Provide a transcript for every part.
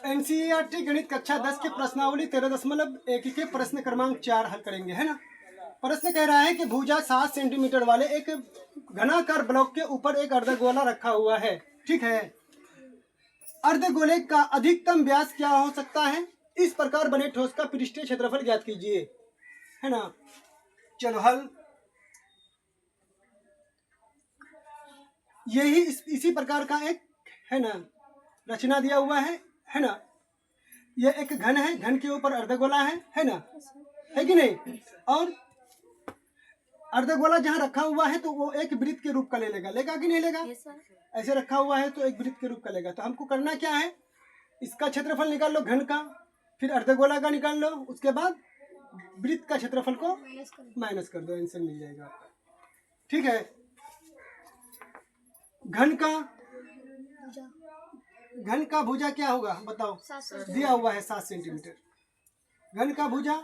NCERT गणित कक्षा 10 की प्रश्नावली 13.1 के प्रश्न क्रमांक 4 हल करेंगे, है ना। प्रश्न कह रहा है कि भुजा 7 सेंटीमीटर वाले एक घनाकार ब्लॉक के ऊपर एक अर्धगोला रखा हुआ है, ठीक है। अर्धगोले का अधिकतम व्यास क्या हो सकता है? इस प्रकार बने ठोस का पृष्ठीय क्षेत्रफल ज्ञात कीजिए, है ना। चलो हल। यही इसी प्रकार का एक, है ना, रचना दिया हुआ है ना। यह एक घन है, घन के ऊपर अर्धगोला है ना, है कि नहीं। और अर्धगोला जहाँ रखा हुआ है तो वो एक वृत्त के रूप का लेगा कि नहीं लेगा। ऐसे रखा हुआ है तो एक वृत्त के रूप का लेगा। तो हमको करना क्या है, इसका क्षेत्रफल निकाल लो घन का, फिर अर्धगोला का निकाल लो, उसके बाद वृत्त का क्षेत्रफल को माइनस कर दो, आंसर मिल जाएगा आपका, ठीक है। घन का भुजा क्या होगा बताओ, दिया हुआ है 7 सेंटीमीटर। घन का भुजा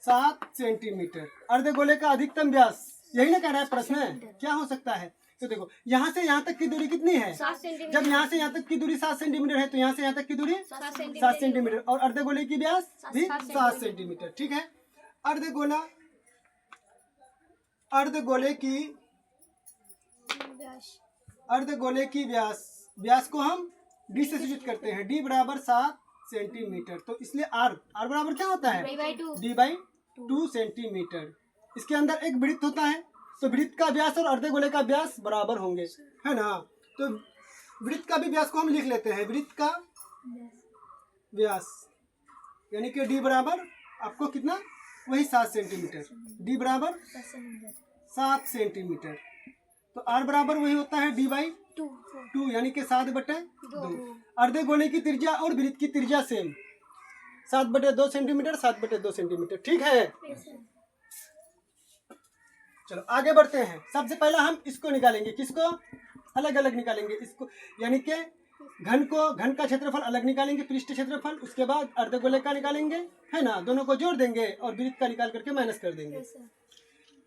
7 सेंटीमीटर। अर्धगोले का अधिकतम व्यास, यही ना कह रहा है प्रश्न, क्या हो सकता है। तो देखो यहाँ से यहाँ तक की दूरी कितनी है, जब यहाँ से यहाँ तक की दूरी 7 सेंटीमीटर है तो यहाँ से यहाँ तक की दूरी 7 सेंटीमीटर, और अर्धगोले की व्यास भी 7 सेंटीमीटर, ठीक है। अर्धगोले की व्यास को हम डी से सूचित करते हैं, डी बराबर 7 सेंटीमीटर। तो इसलिए आर बराबर क्या होता है, डी/2 सेंटीमीटर। इसके अंदर एक वृत्त होता है, तो वृत्त का व्यास और अर्धगोले का व्यास बराबर होंगे, है ना। तो वृत्त का भी व्यास को हम लिख लेते हैं, वृत्त का व्यास यानी कि डी बराबर आपको कितना, वही 7 सेंटीमीटर, डी बराबर 7 सेंटीमीटर। तो आर बराबर वही होता है डी/2 यानी कि 7/2। अर्धगोले की त्रिज्या और वृत्त की त्रिज्या सेम, 7/2 सेंटीमीटर, 7/2 सेंटीमीटर, ठीक है। चलो आगे बढ़ते हैं। सबसे पहला हम इसको निकालेंगे, किसको, अलग अलग निकालेंगे इसको, यानी कि घन का क्षेत्रफल अलग निकालेंगे, पृष्ठ क्षेत्रफल, उसके बाद अर्धगोले का निकालेंगे, है ना, दोनों को जोड़ देंगे और वृत्त का निकाल करके माइनस कर देंगे।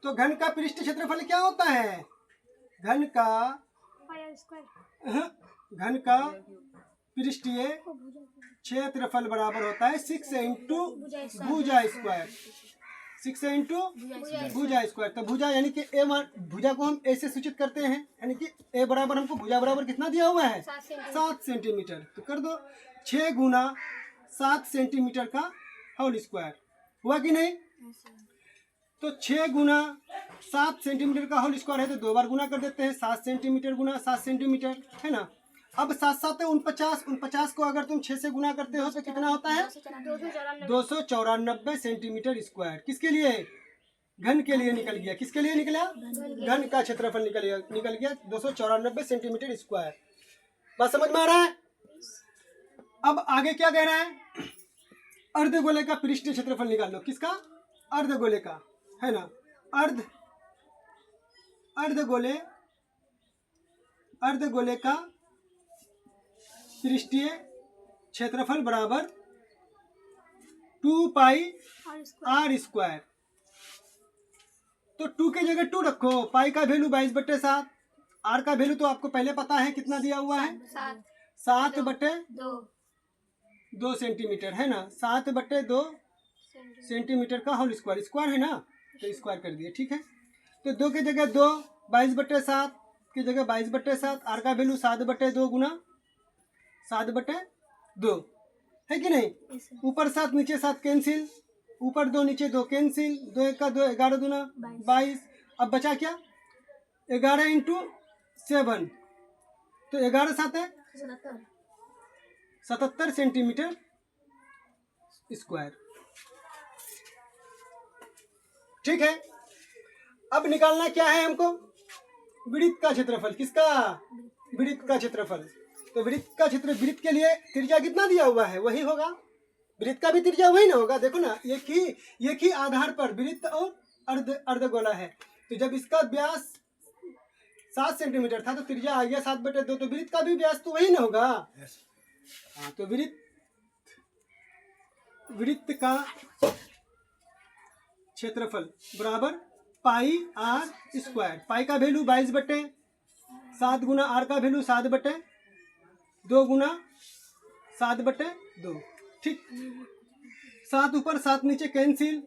तो घन का पृष्ठ क्षेत्रफल क्या होता है, घन का पृष्ठीय क्षेत्रफल बराबर होता है 6 इंटू भुजा स्क्वायर, 6 इंटू भुजा स्क्वायर। तो भुजा यानी कि ए, भुजा को हम ए से सूचित करते हैं, यानी कि ए बराबर हमको भुजा बराबर कितना दिया हुआ है, 7 सेंटीमीटर। तो कर दो 6 गुना 7 सेंटीमीटर का होल स्क्वायर, हुआ कि नहीं। तो 6 गुना 7 सेंटीमीटर का होल स्क्वायर है तो 2 बार गुना कर देते हैं, 7 सेंटीमीटर गुना 7 सेंटीमीटर, है ना। अब 7×7 49 को अगर तुम 6 से गुना करते हो तो कितना होता है, 294 सेंटीमीटर स्क्वायर। किसके लिए, घन के लिए निकल गया, किसके लिए निकला, घन का क्षेत्रफल निकल गया 294 सेंटीमीटर स्क्वायर। बात समझ में आ रहा है। अब आगे क्या कह रहा है, अर्धगोले का पृष्ठीय क्षेत्रफल निकाल लो, किसका, अर्धगोले का, है ना। अर्धगोले का पृष्ठीय क्षेत्रफल बराबर 2πr²। तो 2 के जगह 2 रखो, पाई का वैल्यू 22/7, आर का वैल्यू तो आपको पहले पता है कितना दिया हुआ है, 7/2 सेंटीमीटर, है ना, 7/2 सेंटीमीटर का होल स्क्वायर है ना, तो स्क्वायर कर दिए, ठीक है। तो 2 के जगह 2, 22/7 की जगह 22/7, आर का वैल्यू 7/2 गुना 7/2, है कि नहीं। ऊपर 7 नीचे 7 कैंसिल, ऊपर 2 नीचे 2 कैंसिल, 2 1 का 2, 11 दूना 22। अब बचा क्या, 11 इंटू 7, तो 11 7 है 77 सेंटीमीटर स्क्वायर, ठीक है। अब निकालना क्या है हमको, वृत्त का क्षेत्रफल, किसका, वृत्त का क्षेत्रफल। तो वृत्त के लिए त्रिज्या कितना दिया हुआ है, वही होगा, वृत्त का भी त्रिज्या वही ना होगा। देखो ना, एक ही आधार पर वृत्त और अर्धगोला है। तो जब इसका व्यास 7 सेंटीमीटर था तो त्रिज्या आ गया 7/2, तो वृत्त का भी व्यास तो वही ना होगा। हाँ, तो वृत्त का क्षेत्रफल बराबर πr²। पाई का वैल्यू 22/7 गुना आर का वैल्यू 7/2 2 गुना 7/2। ठीक, 7 ऊपर 7 नीचे कैंसिल,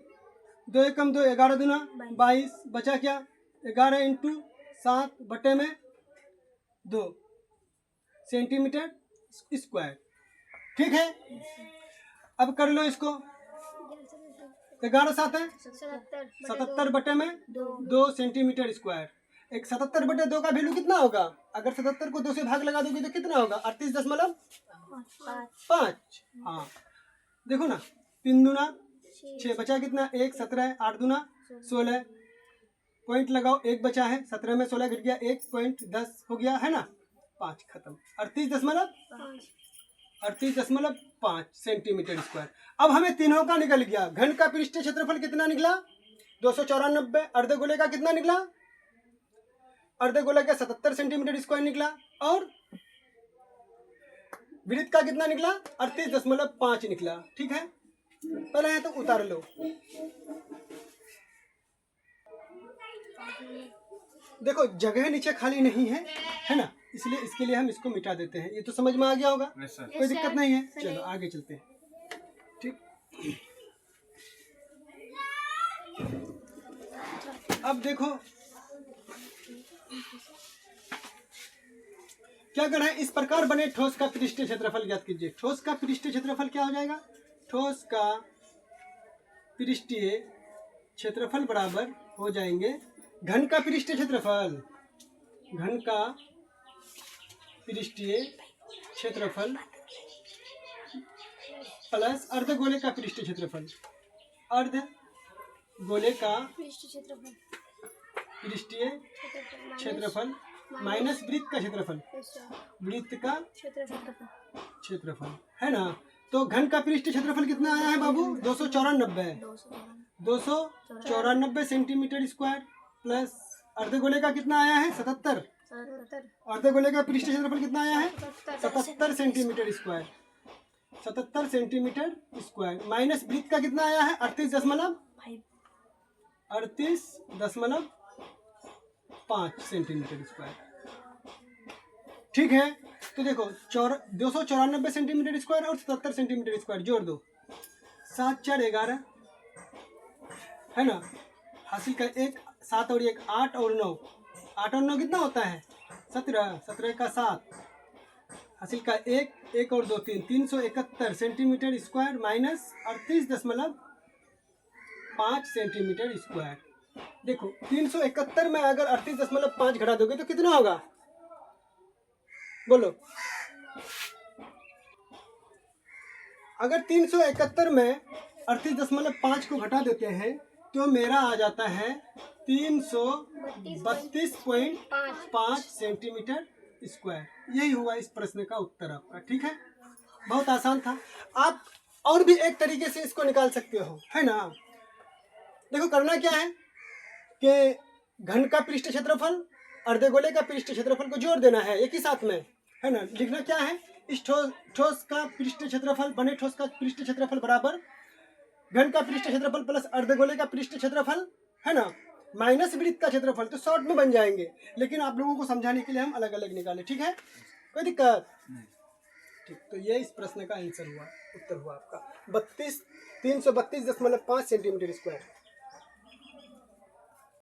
2 एकम 2, 11 दूना 22, बचा क्या 11 × 7/2 सेंटीमीटर स्क्वायर। ठीक है, अब कर लो इसको। 11 7 है 77/2 सेंटीमीटर स्क्वायर। एक 77/2 का वैल्यू कितना होगा? अगर 77 को 2 से भाग लगा दोगे तो कितना होगा? 38.5। हाँ देखो ना, 3 दूना 6, बचा कितना 1, 17, 8 दूना 16, पॉइंट लगाओ, 1 बचा है, 17 में 16 घट गया, 1.10 हो गया है ना, 5 खत्म। 38.5 सेंटीमीटर स्क्वायर। अब हमें तीनों का निकल गया। घन का पृष्ठीय क्षेत्रफल कितना निकला? 294। अर्धगोले का कितना निकला? अर्धगोले का 77 सेंटीमीटर स्क्वायर निकला। और वृत्त का कितना निकला? 38.5 निकला। ठीक है, पहले है तो उतार लो। देखो जगह नीचे खाली नहीं है ना, इसलिए इसके लिए हम इसको मिटा देते हैं। ये तो समझ में आ गया होगा, कोई दिक्कत नहीं है। चलो आगे चलते हैं। ठीक, अब देखो क्या करना है। इस प्रकार बने ठोस का पृष्ठीय क्षेत्रफल ज्ञात कीजिए। ठोस का पृष्ठीय क्षेत्रफल क्या हो जाएगा? ठोस का पृष्ठीय क्षेत्रफल बराबर हो जाएंगे घन का पृष्ठीय क्षेत्रफल। घन का पृष्ठीय क्षेत्रफल प्लस अर्धगोले का पृष्ठीय क्षेत्रफल। अर्धगोले का पृष्ठीय क्षेत्रफल माइनस वृत्त का क्षेत्रफल। वृत्त का क्षेत्रफल है ना। तो घन का पृष्ठीय क्षेत्रफल कितना आया है बाबू? 294 सेंटीमीटर स्क्वायर प्लस अर्धगोले का कितना आया है? 77। अर्धगोले का पृष्ठीय क्षेत्रफल कितना आया है? 77 centimetre square. 77 centimetre square minus वृत्त का कितना आया है? 38.5 सेंटीमीटर स्क्वायर। ठीक है, तो देखो 294 सेंटीमीटर स्क्वायर और 77 सेंटीमीटर स्क्वायर जोड़ दो, 7 4 11 है ना। हासिल का 1 7 और 1 8 और 9, 8 और 9 कितना होता है? 17, 17 का 7, हासिल का 1 1 और 2 3, 371 centimetre square minus 38.5 centimetre square. देखो 371 में अगर 38.5 घटा दोगे तो कितना होगा? बोलो। अगर 371 में 38.5 को घटा देते हैं तो मेरा आ जाता है 332.5 सेंटीमीटर स्क्वायर। यही हुआ इस प्रश्न का उत्तर आपका। ठीक है, बहुत आसान था। आप और भी एक तरीके से इसको निकाल सकते हो, है ना। देखो करना क्या है कि घन का पृष्ठीय क्षेत्रफल अर्धगोले का पृष्ठीय क्षेत्रफल को जोड़ देना है एक ही साथ में, है ना। लिखना क्या है? इस ठोस का पृष्ठीय क्षेत्रफल बने ठोस का पृष्ठीय क्षेत्रफल बराबर घन का पृष्ठीय क्षेत्रफल प्लस अर्धगोले का पृष्ठीय क्षेत्रफल, है ना, माइनस वृत्त का क्षेत्रफल। तो शॉर्ट में बन जाएंगे, लेकिन आप लोगों को समझाने के लिए हम अलग अलग निकाले। ठीक है, कोई दिक्कत? ठीक, तो ये इस प्रश्न का आंसर हुआ, उत्तर हुआ आपका 332.5 सेंटीमीटर स्क्वायर।